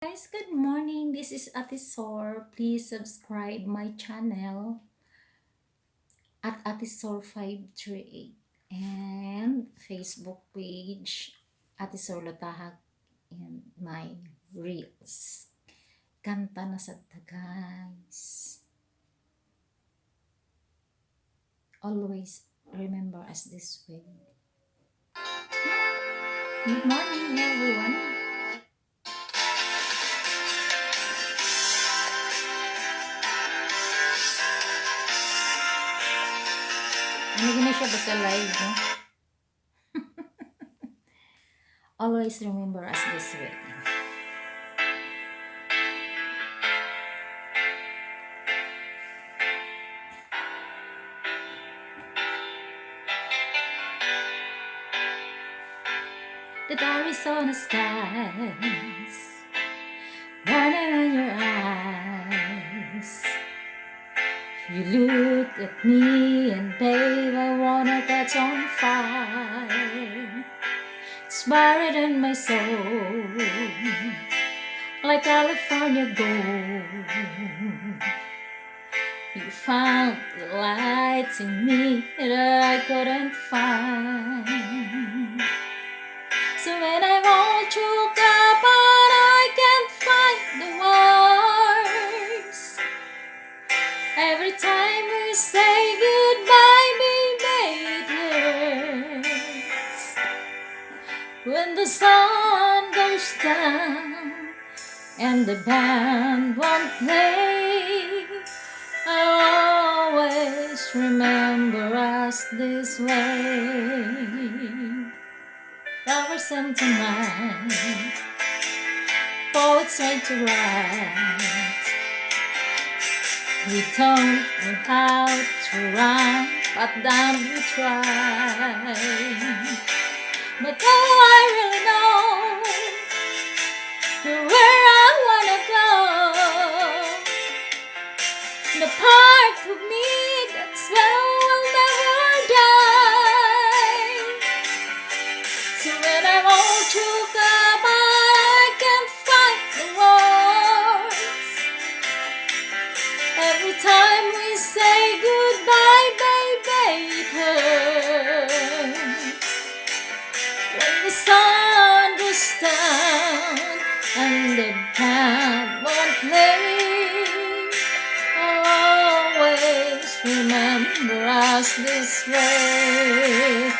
Guys, good morning. This is Atisor. Please subscribe my channel at atisor538 and Facebook page atisor lotahac and my reels. Kanta na sadta guys. Always remember us this way. Good morning everyone. Ano na siya basta live, no? Always remember us this way. The Arizona skies burning on your eyes. You look at me and babe, I wanna catch on fire. It's buried in my soul like California gold. You found the lights in me that I couldn't find. So when I'm all choked up but I can't find the words, every time we say goodbye, baby, it hurts. When the sun goes down and the band won't play, I'll always remember us this way. Lovers sent to mine, poets try to write. We don't know how to rhyme, but damn we try. But all I really know where I wanna go, the part of me that's will never die. So when I'm all choked up, I can't find the words. Every time we say goodbye, baby, it hurts. When the sun goes down and the band won't play, I'll always remember us this way.